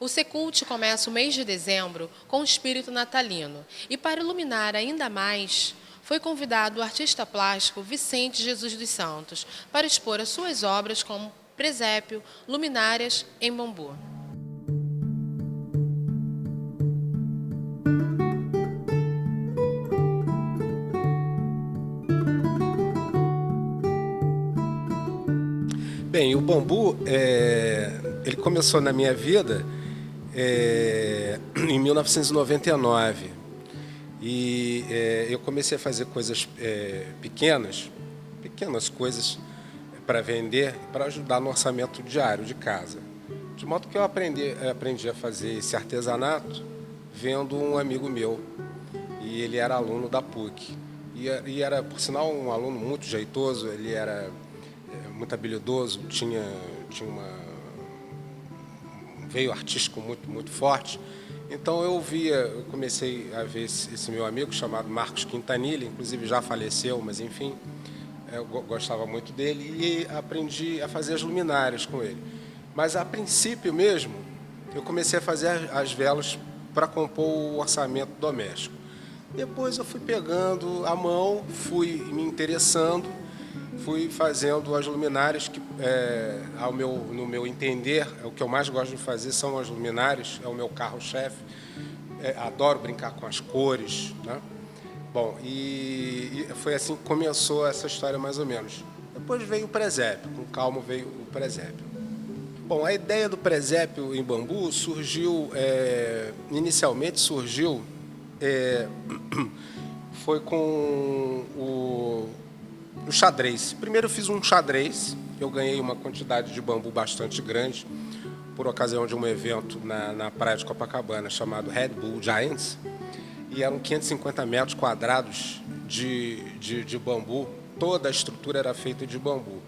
O Secult começa o mês de dezembro com o espírito natalino e, para iluminar ainda mais, foi convidado o artista plástico Vicente Jesus dos Santos para expor as suas obras como presépio, luminárias em bambu. Bem, o bambu, ele começou na minha vida em 1999. Eu comecei a fazer coisas pequenas coisas para vender, para ajudar no orçamento diário de casa. De modo que eu aprendi a fazer esse artesanato vendo um amigo meu, e ele era aluno da PUC. E era, por sinal, um aluno muito jeitoso, ele era muito habilidoso, tinha um veio artístico muito forte. Então eu comecei a ver esse meu amigo chamado Marcos Quintanilha, inclusive já faleceu, mas enfim, eu gostava muito dele e aprendi a fazer as luminárias com ele. Mas a princípio mesmo, eu comecei a fazer as velas para compor o orçamento doméstico. Depois eu fui pegando a mão, fui me interessando, fui fazendo as luminárias que, no meu entender, o que eu mais gosto de fazer são as luminárias, é o meu carro-chefe. Adoro brincar com as cores, né? Bom, e foi assim que começou essa história mais ou menos. Depois veio o presépio, com calma veio o presépio. Bom, a ideia do presépio em bambu inicialmente surgiu, foi com o xadrez. Primeiro eu fiz um xadrez, eu ganhei uma quantidade de bambu bastante grande, por ocasião de um evento na praia de Copacabana, chamado Red Bull Giants, e eram 550 metros quadrados de bambu, toda a estrutura era feita de bambu.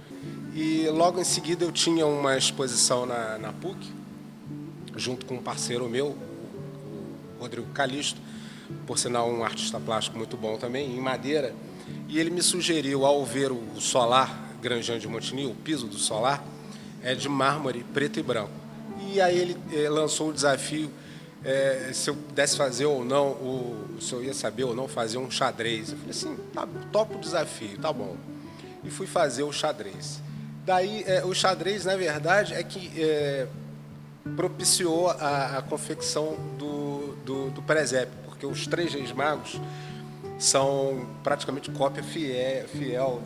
E logo em seguida eu tinha uma exposição na PUC, junto com um parceiro meu, o Rodrigo Calixto, por sinal um artista plástico muito bom também, em madeira, e ele me sugeriu, ao ver o solar Granjean de Montigny, o piso do solar, é de mármore preto e branco. E aí ele lançou o desafio, se eu pudesse fazer ou não, se eu ia saber ou não fazer um xadrez. Eu falei assim, tá, topo o desafio, tá bom. E fui fazer o xadrez. Daí, o xadrez, na verdade, é que propiciou a confecção do presépio, porque os 3 Reis Magos são praticamente cópia fiel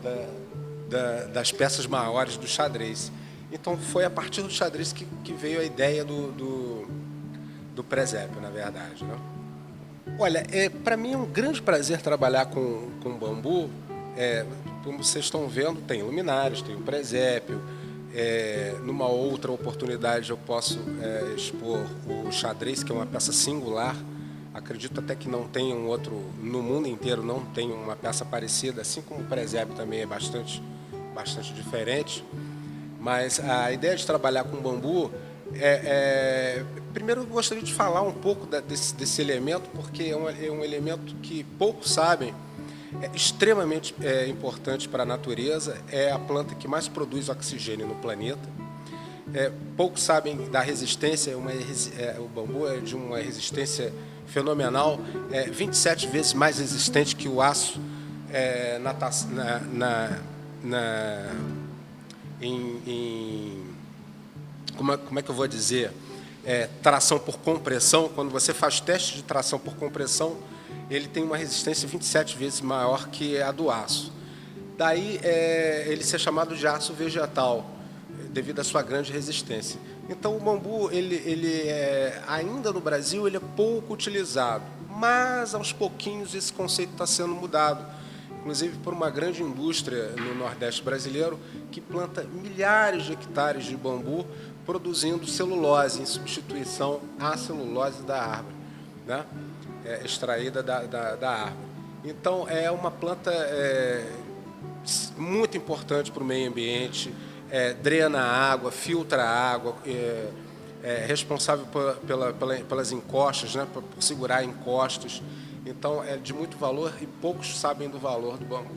das peças maiores do xadrez. Então foi a partir do xadrez que veio a ideia do presépio, na verdade, né? Olha, para mim é um grande prazer trabalhar com bambu. Como vocês estão vendo, tem luminárias, tem o presépio. Numa outra oportunidade eu posso expor o xadrez, que é uma peça singular. Acredito até que não tem um outro, no mundo inteiro não tem uma peça parecida, assim como o presépio também é bastante diferente. Mas a ideia de trabalhar com bambu primeiro eu gostaria de falar um pouco desse elemento, porque é um elemento que poucos sabem, é extremamente importante para a natureza, é a planta que mais produz oxigênio no planeta. Poucos sabem da resistência, o bambu é de uma resistência fenomenal, 27 vezes mais resistente que o aço como é que eu vou dizer? Tração por compressão. Quando você faz teste de tração por compressão, ele tem uma resistência 27 vezes maior que a do aço. Daí ele ser chamado de aço vegetal, devido à sua grande resistência. Então o bambu, ainda no Brasil, ele é pouco utilizado, mas aos pouquinhos esse conceito está sendo mudado, inclusive por uma grande indústria no Nordeste brasileiro que planta milhares de hectares de bambu, produzindo celulose em substituição à celulose da árvore, né? Extraída da árvore. Então é uma planta muito importante para o meio ambiente, drena a água, filtra a água, responsável pelas encostas, né, por segurar encostas. Então é de muito valor e poucos sabem do valor do bambu.